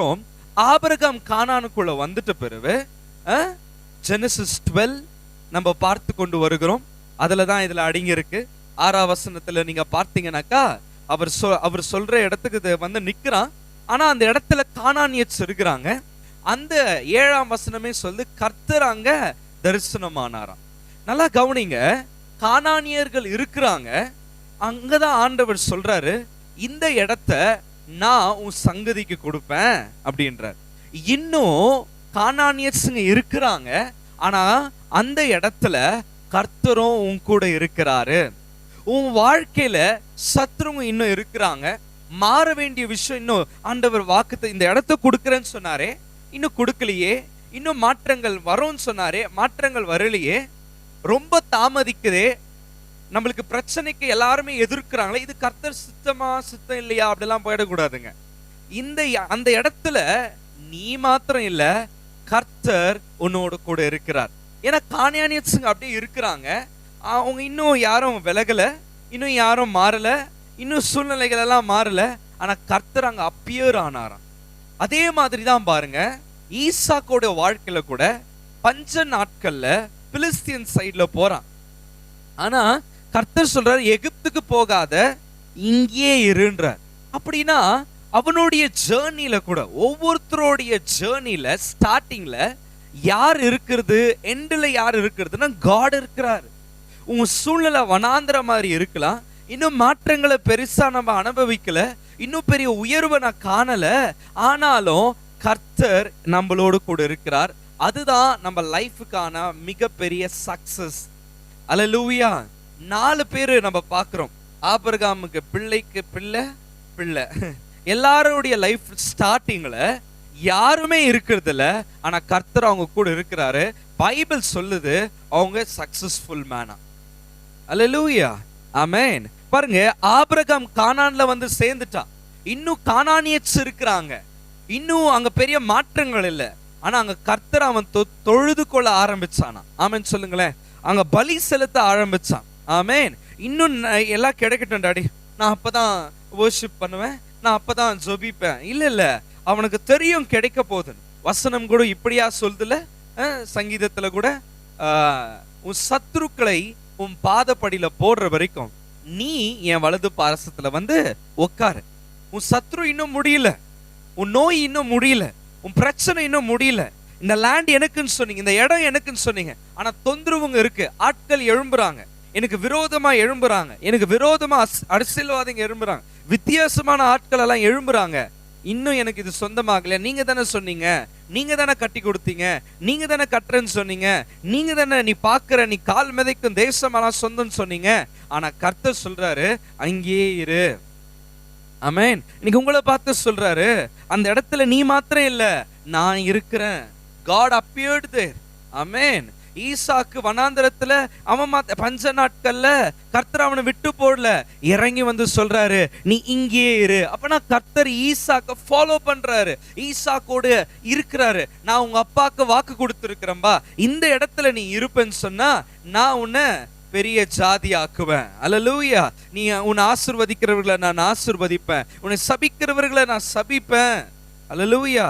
பார்க்கிறோம், ஆபிரகாம் கானானுக்குள்ள வந்துட்ட பிறகு ஜெனசிஸ் 12 நம்ம பார்த்து கொண்டு வருகிறோம். அதுலதான் இதுல அடங்கி இருக்கு. 6ஆம் வசனத்துல நீங்க பார்த்தீங்கன்னாக்கா அவர் சொல்ற இடத்துக்கு வந்து நிக்கிறான். ஆனா அந்த இடத்துல கானானியர்ஸ் இருக்கிறாங்க. அந்த 7ஆம் வசனமே சொல்லு, கர்த்தர் அங்க தரிசனமானாராம். நல்லா கவனிங்க, கானானியர்கள் இருக்கிறாங்க. அங்கதான் ஆண்டவர் சொல்றாரு, இந்த இடத்த நான் உன் சங்கதிக்கு கொடுப்பேன் அப்படின்றார். இன்னும் கானானியர்ஸுங்க இருக்கிறாங்க. ஆனா அந்த இடத்துல கர்த்தரும் உன் கூட இருக்கிறாரு. உன் வாழ்க்கையில சத்ருங்க இன்னும் இருக்கிறாங்க. மாற வேண்டிய விஷயம் இன்னும் ஆண்டவர் வாக்குத்தை இந்த இடத்த கொடுக்கிறேன்னு சொன்னாரே, இன்னும் கொடுக்கலையே. இன்னும் மாற்றங்கள் வரும்னு சொன்னாரே, மாற்றங்கள் வரலையே. ரொம்ப தாமதிக்குதே. நம்மளுக்கு பிரச்சனைக்கு எல்லாருமே எதிர்க்கிறாங்களே, இது கர்த்தர் சித்தம் இல்லையா அப்படிலாம் போயிடக்கூடாதுங்க. அந்த இடத்துல நீ மாத்திரம் இல்ல, கர்த்தர் உன்னோட கூட இருக்கிறார். ஏன்னா கானானியர்ஸுங்க அப்படியே இருக்கிறாங்க. அவங்க இன்னும் யாரும் விலகல, இன்னும் யாரும் மாறல, இன்னும் சூழ்நிலைகள் எல்லாம் மாறல. ஆனா கர்த்தர் அங்க அப்பியர் ஆனாராம். அதே மாதிரி தான் பாருங்க, ஈசாக்கோட வாழ்க்கையில கூட பஞ்ச நாட்கள்ல பிலிஸ்தீன் சைட்ல போறான். ஆனா கர்த்தர் சொல்றாரு, எகிப்துக்கு போகாத, இங்கே இருன்றார். அப்படின்னா அவனுடைய ஜேர்னில கூட, ஒவ்வொருத்தருடைய ஜேர்னில ஸ்டார்டிங்ல யார் இருக்கிறது, எண்ட்ல யார் இருக்கிறதுன்னா காட் இருக்கிறார். உங்க சூழ்நிலை வனாந்திர மாதிரி இருக்கலாம், இன்னும் மாற்றங்களை பெருசா நம்ம அனுபவிக்கல, இன்னும் பெரிய உயர்வை நான் காணல. ஆனாலும் கர்த்தர் நம்மளோடு கூட இருக்கிறார். அதுதான் நம்ம லைஃபுக்கான மிகப்பெரிய சக்சஸ். அல்லேலூயா. 4 பேரு நம்ம பார்க்கிறோம். ஆபிரகாமுக்கு பிள்ளைக்கு பிள்ளை பிள்ளை, எல்லாருடைய லைஃப் ஸ்டார்டிங்ல யாருமே இருக்கிறது இல்ல. ஆனா கர்த்தர் அவங்க கூட இருக்கிறாரு. பைபிள் சொல்லுது அவங்க சக்சஸ்ஃபுல் மேனா. அல்லேலூயா, ஆமென். பாருங்க, ஆபிரகாம் கானான்ல வந்து சேர்ந்துட்டான். இன்னும் கானானியர்ஸ் இருக்கிறாங்க. இன்னும் அங்க பெரிய மாற்றங்கள் இல்லை. ஆனா அங்க கர்த்தர் அவன் தொழுது கொள்ள ஆரம்பிச்சானா. ஆமென் சொல்லுங்களேன். அங்க பலி செலுத்த ஆரம்பிச்சான். ஆமென். இன்னும் எல்லாம் கிடைக்கட்டும் டாடி, நான் அப்பதான் வர்ஷிப் பண்ணுவேன், நான் அப்பதான் ஜெபிப்பேன். இல்ல, அவனுக்கு தெரியும் கிடைக்க போகுதுன்னு. வசனம் கூட இப்படியா சொல்லுதுல, சங்கீதத்துல கூட, உன் சத்துருக்களை உன் பாதப்படியில போடுற வரைக்கும் நீ என் வலது பாரசத்துல வந்து உட்காரு. உன் சத்ரு இன்னும் முடியல, உன் நோய் இன்னும் முடியல, உன் பிரச்சனை இன்னும் முடியல. இந்த லேண்ட் எனக்குன்னு சொன்னீங்க, இந்த இடம் எனக்குன்னு சொன்னீங்க. ஆனா தொந்தரவுங்க இருக்கு. ஆட்கள் எழும்புறாங்க, எனக்கு விரோதமா எழும்புறாங்க, எனக்கு விரோதமா அரசியல்வாதிங்க எழும்புறாங்க, வித்தியாசமான ஆட்கள் எல்லாம் எழும்புறாங்க. இன்னும் எனக்கு இது சொந்தமாகல. நீங்க தானே சொன்னீங்க, நீங்க தானே கட்டி கொடுத்தீங்க, நீங்க தானே கட்டுறேன்னு சொன்னீங்க, நீங்க தானே நீ பாக்குற, நீ கால் மிதைக்கும் தேசமெல்லாம் சொந்தம் சொன்னீங்க. ஆனா கர்த்தர் சொல்றாரு, அங்கேயே இரு. ஆமென். இன்னைக்கு உங்களை பார்த்து சொல்றாரு, அந்த இடத்துல நீ மாத்திரம் இல்ல, நான் இருக்கிறேன். God appeared there. ஆமென். ஈசாக்கு வனாந்தரத்துல அவன் பஞ்ச நாட்கள்ல கர்த்தர் அவனை விட்டு போடல, இறங்கி வந்து சொல்றாரு, நீ இங்கே இரு. அப்பனா கர்த்தர் ஈசாக்க ஃபாலோ பண்றாரு, ஈசாக்கோடு இருக்கிறாரு. நான் உங்க அப்பாக்கு வாக்கு கொடுத்திருக்கிறேன்பா, இந்த இடத்துல நீ இருப்பேன்னு சொன்னா நான் உன்னை பெரிய ஜாதி ஆக்குவேன். அல்லேலூயா. நீ உன்னை ஆசீர்வதிக்கிறவர்களை நான் ஆசீர்வதிப்பேன், உன்னை சபிக்கிறவர்களை நான் சபிப்பேன். அல்லேலூயா.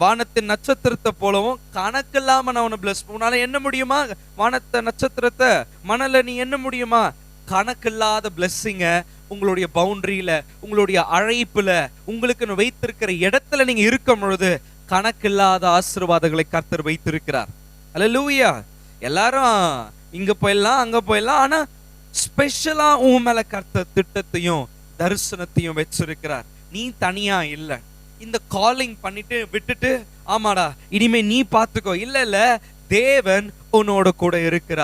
வானத்தின் நட்சத்திரத்தை போலவும் கணக்கில்லாம நான் உன்னை பிளஸ். உன்னால என்ன முடியுமா வானத்தை நட்சத்திரத்தை, மணல நீ என்ன முடியுமா? கணக்கில்லாத பிளஸ்ஸிங்க உங்களுடைய பவுண்டரியில, உங்களுடைய அழைப்புல, உங்களுக்கு வைத்திருக்கிற இடத்துல நீங்க இருக்கும் பொழுது கணக்கில்லாத ஆசீர்வாதங்களை கர்த்தர் வைத்திருக்கிறார். அல்லேலூயா. எல்லாரும் இங்க போயிடலாம், அங்க போயிடலாம், ஆனா ஸ்பெஷலா உன் மேல கர்த்தர் திட்டத்தையும் தரிசனத்தையும் வச்சிருக்கிறார். நீ தனியா இல்ல. இந்த காலிங் பண்ணிட்டு விட்டுட்டு ஆமாடா இனிமே நீ பாத்துக்கோ, இல்ல, தேவன் உன்னோட கூட இருக்கிறார்.